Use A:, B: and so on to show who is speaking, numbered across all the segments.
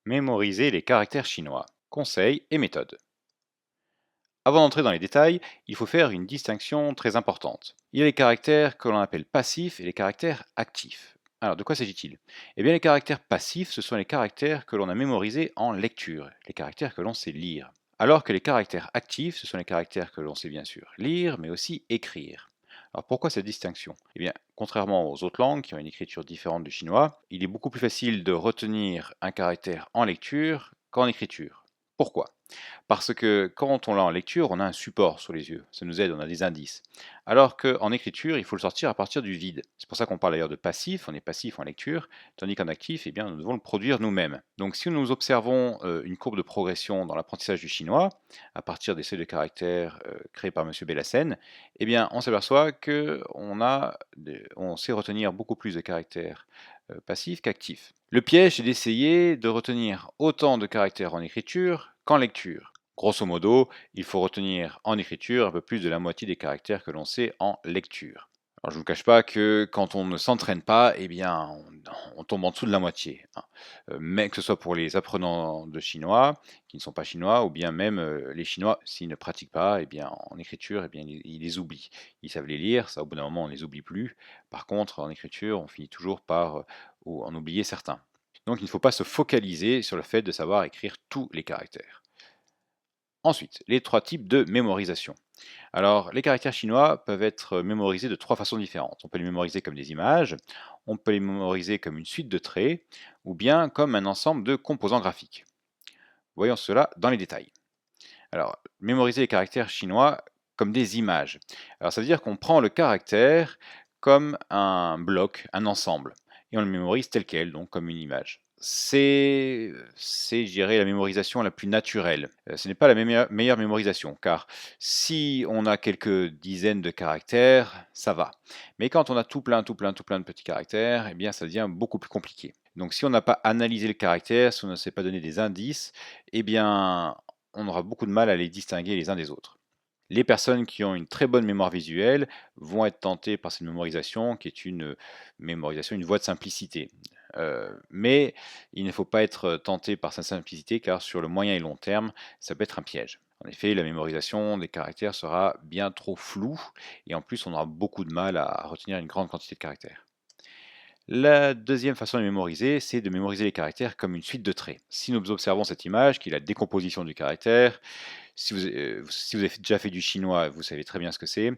A: Mémoriser les caractères chinois. Conseils et méthodes. Avant d'entrer dans les détails, il faut faire une distinction très importante. Il y a les caractères que l'on appelle passifs et les caractères actifs. Alors, de quoi s'agit-il? Eh bien, les caractères passifs, ce sont les caractères que l'on a mémorisés en lecture, les caractères que l'on sait lire. Alors que les caractères actifs, ce sont les caractères que l'on sait bien sûr lire, mais aussi écrire. Alors pourquoi cette distinction? Eh bien, contrairement aux autres langues qui ont une écriture différente du chinois, il est beaucoup plus facile de retenir un caractère en lecture qu'en écriture. Pourquoi? Parce que quand on l'a en lecture, on a un support sous les yeux, ça nous aide, on a des indices. Alors qu'en écriture, il faut le sortir à partir du vide. C'est pour ça qu'on parle d'ailleurs de passif, on est passif en lecture, tandis qu'en actif, eh bien, nous devons le produire nous-mêmes. Donc si nous observons une courbe de progression dans l'apprentissage du chinois, à partir des seuils de caractères créés par M. Bellassène, eh bien, on s'aperçoit on sait retenir beaucoup plus de caractères passifs qu'actifs. Le piège est d'essayer de retenir autant de caractères en écriture qu'en lecture. Grosso modo, il faut retenir en écriture un peu plus de la moitié des caractères que l'on sait en lecture. Alors je ne vous cache pas que quand on ne s'entraîne pas, eh bien, on tombe en dessous de la moitié, hein. Mais que ce soit pour les apprenants de chinois qui ne sont pas chinois, ou bien même les Chinois, s'ils ne pratiquent pas, eh bien, en écriture, eh bien, ils les oublient. Ils savent les lire, ça au bout d'un moment on ne les oublie plus. Par contre, en écriture, on finit toujours par en oublier certains. Donc il ne faut pas se focaliser sur le fait de savoir écrire tous les caractères. Ensuite, les trois types de mémorisation. Alors, les caractères chinois peuvent être mémorisés de trois façons différentes. On peut les mémoriser comme des images, on peut les mémoriser comme une suite de traits, ou bien comme un ensemble de composants graphiques. Voyons cela dans les détails. Alors, mémoriser les caractères chinois comme des images. Alors, ça veut dire qu'on prend le caractère comme un bloc, un ensemble, et on le mémorise tel quel, donc comme une image. Je dirais, la mémorisation la plus naturelle. Ce n'est pas la meilleure mémorisation, car si on a quelques dizaines de caractères, ça va. Mais quand on a tout plein, tout plein, tout plein de petits caractères, eh bien, ça devient beaucoup plus compliqué. Donc, si on n'a pas analysé le caractère, si on ne sait pas donner des indices, eh bien, on aura beaucoup de mal à les distinguer les uns des autres. Les personnes qui ont une très bonne mémoire visuelle vont être tentées par cette mémorisation, qui est une mémorisation, une voie de simplicité. Mais il ne faut pas être tenté par sa simplicité, car sur le moyen et long terme, ça peut être un piège. En effet, la mémorisation des caractères sera bien trop floue, et en plus, on aura beaucoup de mal à retenir une grande quantité de caractères. La deuxième façon de mémoriser, c'est de mémoriser les caractères comme une suite de traits. Si nous observons cette image, qui est la décomposition du caractère, si vous avez déjà fait du chinois, vous savez très bien ce que c'est.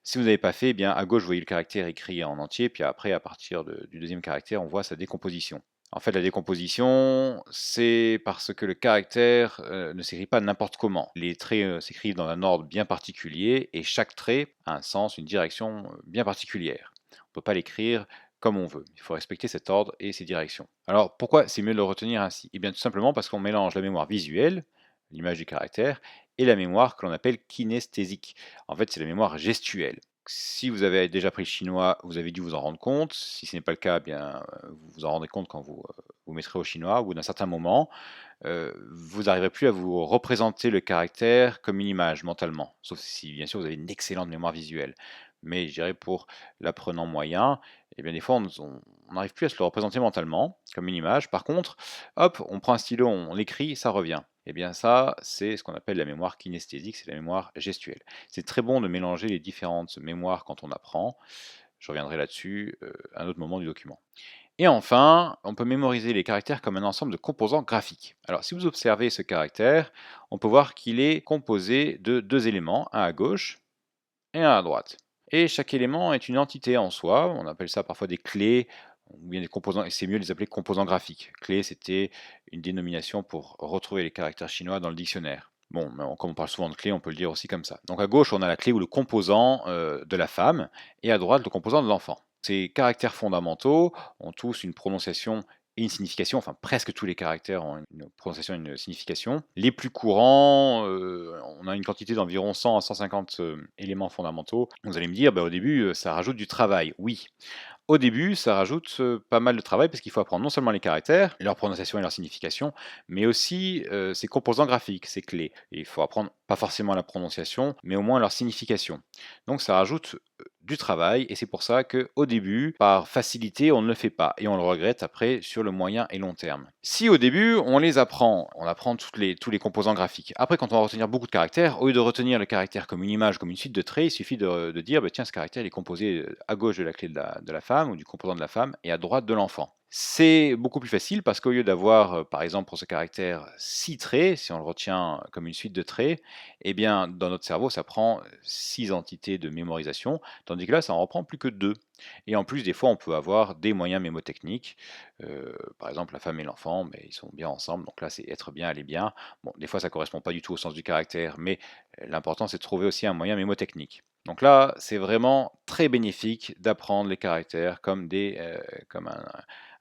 A: Si vous n'avez pas fait, eh bien à gauche, vous voyez le caractère écrit en entier, puis après, à partir du deuxième caractère, on voit sa décomposition. En fait, la décomposition, c'est parce que le caractère ne s'écrit pas n'importe comment. Les traits s'écrivent dans un ordre bien particulier, et chaque trait a un sens, une direction bien particulière. On ne peut pas l'écrire comme on veut. Il faut respecter cet ordre et ces directions. Alors, pourquoi c'est mieux de le retenir ainsi? Eh bien, tout simplement parce qu'on mélange la mémoire visuelle, l'image du caractère, et la mémoire que l'on appelle kinesthésique. En fait, c'est la mémoire gestuelle. Si vous avez déjà appris le chinois, vous avez dû vous en rendre compte. Si ce n'est pas le cas, eh bien, vous vous en rendrez compte quand vous mettrez au chinois. Au bout d'un certain moment, vous n'arriverez plus à vous représenter le caractère comme une image mentalement. Sauf si, bien sûr, vous avez une excellente mémoire visuelle. Mais je dirais pour l'apprenant moyen, eh bien, des fois, on n'arrive plus à se le représenter mentalement comme une image. Par contre, hop, on prend un stylo, on l'écrit, ça revient. Eh bien ça, c'est ce qu'on appelle la mémoire kinesthésique, c'est la mémoire gestuelle. C'est très bon de mélanger les différentes mémoires quand on apprend. Je reviendrai là-dessus à un autre moment du document. Et enfin, on peut mémoriser les caractères comme un ensemble de composants graphiques. Alors si vous observez ce caractère, on peut voir qu'il est composé de deux éléments, un à gauche et un à droite. Et chaque élément est une entité en soi, on appelle ça parfois des clés, ou bien des composants, et c'est mieux de les appeler composants graphiques. Clé, c'était une dénomination pour retrouver les caractères chinois dans le dictionnaire. Bon, mais comme on parle souvent de clé, on peut le dire aussi comme ça. Donc à gauche, on a la clé ou le composant de la femme, et à droite, le composant de l'enfant. Ces caractères fondamentaux ont tous une prononciation et une signification, enfin presque tous les caractères ont une prononciation et une signification. Les plus courants, on a une quantité d'environ 100 à 150 éléments fondamentaux. Vous allez me dire, bah, au début, ça rajoute du travail. Oui, au début, ça rajoute pas mal de travail parce qu'il faut apprendre non seulement les caractères, leur prononciation et leur signification, mais aussi ces composants graphiques, ces clés. Et il faut apprendre pas forcément la prononciation, mais au moins leur signification. Donc ça rajoute du travail et c'est pour ça qu'au début, par facilité, on ne le fait pas et on le regrette après sur le moyen et long terme. Si au début, on apprend tous les composants graphiques. Après, quand on va retenir beaucoup de caractères, au lieu de retenir le caractère comme une image, comme une suite de traits, il suffit de dire, bah, tiens, ce caractère il est composé à gauche de la clé de la femme ou du composant de la femme et à droite de l'enfant. C'est beaucoup plus facile parce qu'au lieu d'avoir, par exemple, pour ce caractère 6 traits, si on le retient comme une suite de traits, eh bien, dans notre cerveau, ça prend 6 entités de mémorisation, tandis que là, ça en reprend plus que 2. Et en plus, des fois, on peut avoir des moyens mémotechniques. Par exemple, la femme et l'enfant, mais ils sont bien ensemble, donc là, c'est être bien, aller bien. Bon, des fois, ça ne correspond pas du tout au sens du caractère, mais l'important, c'est de trouver aussi un moyen mémotechnique. Donc là, c'est vraiment très bénéfique d'apprendre les caractères comme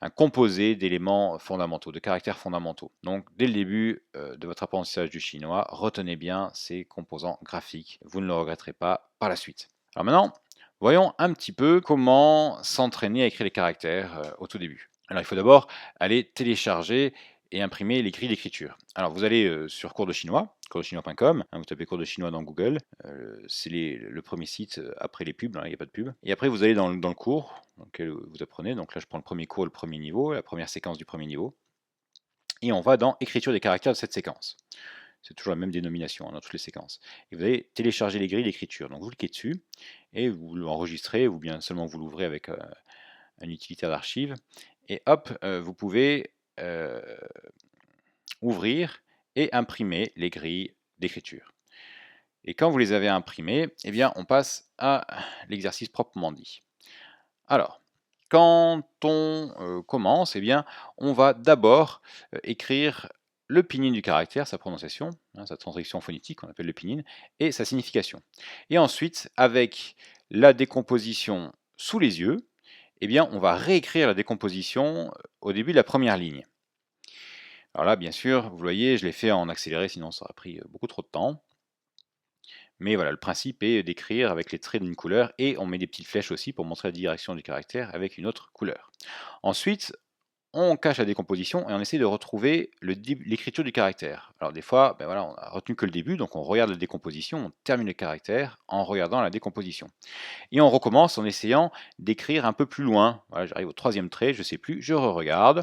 A: un composé d'éléments fondamentaux, de caractères fondamentaux. Donc, dès le début de votre apprentissage du chinois, retenez bien ces composants graphiques. Vous ne le regretterez pas par la suite. Alors maintenant, voyons un petit peu comment s'entraîner à écrire les caractères au tout début. Alors, il faut d'abord aller télécharger et imprimer les grilles d'écriture. Alors, vous allez sur cours de chinois, coursdechinois.com, vous tapez cours de chinois dans Google, c'est le premier site après les pubs, il n'y a pas de pub. Et après, vous allez dans le cours dans lequel vous apprenez. Donc là, je prends le premier cours, le premier niveau, la première séquence du premier niveau. Et on va dans écriture des caractères de cette séquence. C'est toujours la même dénomination dans toutes les séquences. Et vous allez télécharger les grilles d'écriture. Donc vous cliquez dessus et vous l'enregistrez ou bien seulement vous l'ouvrez avec un utilitaire d'archives. Et hop, vous pouvez ouvrir et imprimer les grilles d'écriture. Et quand vous les avez imprimées, eh bien, on passe à l'exercice proprement dit. Alors, quand on commence, eh bien, on va d'abord écrire le pinyin du caractère, sa prononciation, sa transcription phonétique, on appelle le pinyin, et sa signification. Et ensuite, avec la décomposition sous les yeux, eh bien, on va réécrire la décomposition au début de la première ligne. Alors là, bien sûr, vous voyez, je l'ai fait en accéléré, sinon ça aurait pris beaucoup trop de temps. Mais voilà, le principe est d'écrire avec les traits d'une couleur et on met des petites flèches aussi pour montrer la direction du caractère avec une autre couleur. Ensuite, on cache la décomposition et on essaie de retrouver l'écriture du caractère. Alors des fois, ben voilà, on a retenu que le début, donc on regarde la décomposition, on termine le caractère en regardant la décomposition. Et on recommence en essayant d'écrire un peu plus loin. Voilà, j'arrive au troisième trait, je ne sais plus, je re-regarde,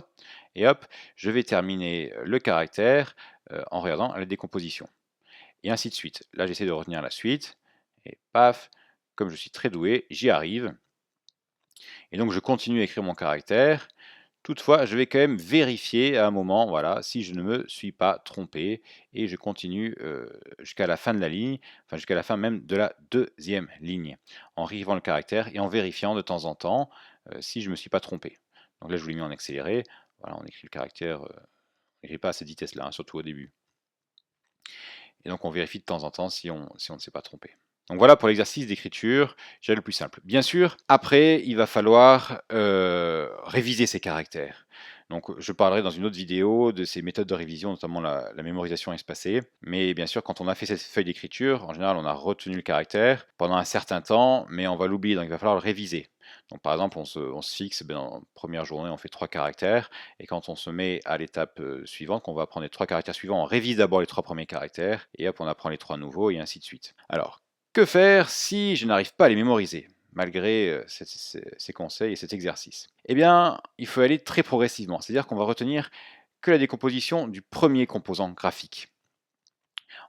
A: et hop, je vais terminer le caractère en regardant la décomposition. Et ainsi de suite. Là, j'essaie de retenir la suite, et paf, comme je suis très doué, j'y arrive. Et donc, je continue à écrire mon caractère. Toutefois, je vais quand même vérifier à un moment, voilà, si je ne me suis pas trompé, et je continue jusqu'à la fin de la ligne, enfin jusqu'à la fin même de la deuxième ligne, en réécrivant le caractère et en vérifiant de temps en temps si je ne me suis pas trompé. Donc là, je vous l'ai mis en accéléré. Voilà, on écrit le caractère, on n'écrit pas à cette vitesse-là, hein, surtout au début. Et donc on vérifie de temps en temps si on ne s'est pas trompé. Donc voilà pour l'exercice d'écriture, j'ai le plus simple. Bien sûr, après, il va falloir réviser ces caractères. Donc je parlerai dans une autre vidéo de ces méthodes de révision, notamment la mémorisation espacée. Mais bien sûr, quand on a fait cette feuille d'écriture, en général, on a retenu le caractère pendant un certain temps, mais on va l'oublier, donc il va falloir le réviser. Donc par exemple, on se fixe, dans la première journée, on fait 3 caractères, et quand on se met à l'étape suivante, qu'on va apprendre les 3 caractères suivants, on révise d'abord les 3 premiers caractères, et hop, on apprend les 3 nouveaux, et ainsi de suite. Alors, que faire si je n'arrive pas à les mémoriser, malgré ces conseils et cet exercice? Eh bien, il faut aller très progressivement, c'est-à-dire qu'on va retenir que la décomposition du premier composant graphique.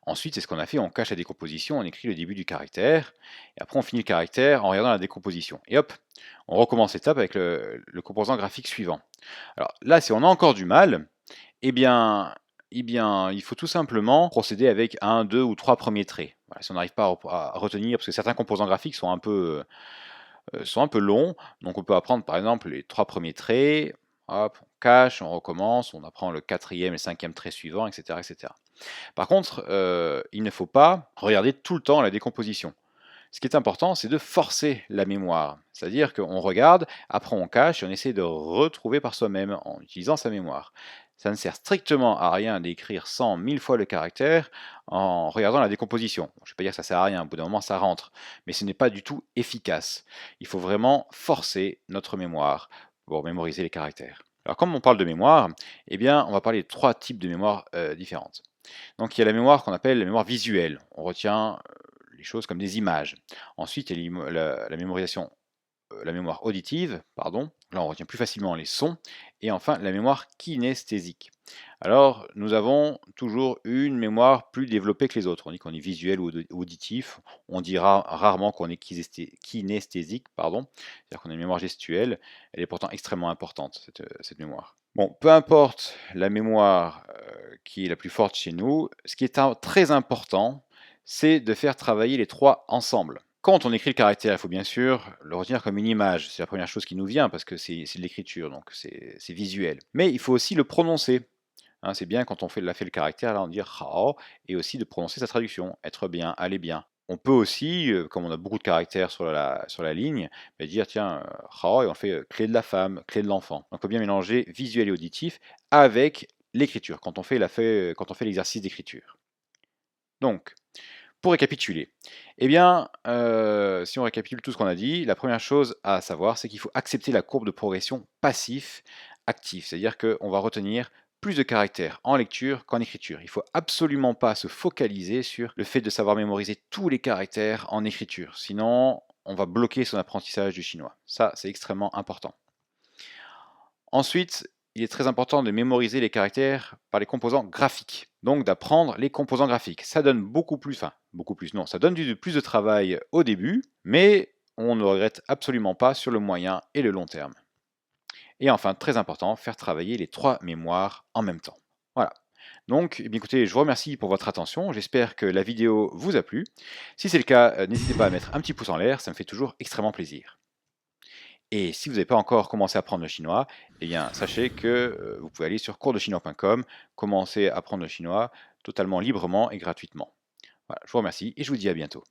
A: Ensuite, c'est ce qu'on a fait, on cache la décomposition, on écrit le début du caractère, et après on finit le caractère en regardant la décomposition. Et hop, on recommence l'étape avec le composant graphique suivant. Alors là, si on a encore du mal, eh bien, il faut tout simplement procéder avec un, deux ou trois premiers traits. Voilà, si on n'arrive pas à retenir, parce que certains composants graphiques sont sont un peu longs, donc on peut apprendre par exemple les 3 premiers traits, hop, on cache, on recommence, on apprend le 4e et le 5e trait suivant, etc. etc. Par contre, il ne faut pas regarder tout le temps la décomposition. Ce qui est important, c'est de forcer la mémoire. C'est-à-dire qu'on regarde, après on cache et on essaie de retrouver par soi-même en utilisant sa mémoire. Ça ne sert strictement à rien d'écrire 100, 1000 fois le caractère en regardant la décomposition. Je ne vais pas dire que ça sert à rien, au bout d'un moment ça rentre, mais ce n'est pas du tout efficace. Il faut vraiment forcer notre mémoire pour mémoriser les caractères. Alors comme on parle de mémoire, eh bien on va parler de 3 types de mémoire différentes. Donc il y a la mémoire qu'on appelle la mémoire visuelle. On retient les choses comme des images. Ensuite, il y a la mémorisation, la mémoire auditive, pardon. Là, on retient plus facilement les sons. Et enfin, la mémoire kinesthésique. Alors, nous avons toujours une mémoire plus développée que les autres. On dit qu'on est visuel ou auditif. On dira rarement qu'on est kinesthésique, pardon. C'est-à-dire qu'on a une mémoire gestuelle. Elle est pourtant extrêmement importante, cette mémoire. Bon, peu importe la mémoire qui est la plus forte chez nous, ce qui est très important, c'est de faire travailler les trois ensemble. Quand on écrit le caractère, il faut bien sûr le retenir comme une image. C'est la première chose qui nous vient parce que c'est de l'écriture, donc c'est visuel. Mais il faut aussi le prononcer. Hein, c'est bien quand on fait le caractère, là on dit rao, et aussi de prononcer sa traduction, être bien, aller bien. On peut aussi, comme on a beaucoup de caractères sur la ligne, dire tiens, rao, et on fait clé de la femme, clé de l'enfant. On peut bien mélanger visuel et auditif avec l'écriture, quand on fait l'exercice d'écriture. Donc, pour récapituler, eh bien, si on récapitule tout ce qu'on a dit, la première chose à savoir, c'est qu'il faut accepter la courbe de progression passif-actif, c'est-à-dire qu'on va retenir plus de caractères en lecture qu'en écriture. Il ne faut absolument pas se focaliser sur le fait de savoir mémoriser tous les caractères en écriture, sinon on va bloquer son apprentissage du chinois. Ça, c'est extrêmement important. Ensuite, il est très important de mémoriser les caractères par les composants graphiques. Donc d'apprendre les composants graphiques. Ça donne beaucoup plus, non, ça donne plus de travail au début, mais on ne regrette absolument pas sur le moyen et le long terme. Et enfin, très important, faire travailler les trois mémoires en même temps. Voilà. Donc, eh bien, écoutez, je vous remercie pour votre attention. J'espère que la vidéo vous a plu. Si c'est le cas, n'hésitez pas à mettre un petit pouce en l'air, ça me fait toujours extrêmement plaisir. Et si vous n'avez pas encore commencé à apprendre le chinois, eh bien, sachez que vous pouvez aller sur coursdechinois.com, commencer à apprendre le chinois totalement librement et gratuitement. Voilà, je vous remercie et je vous dis à bientôt.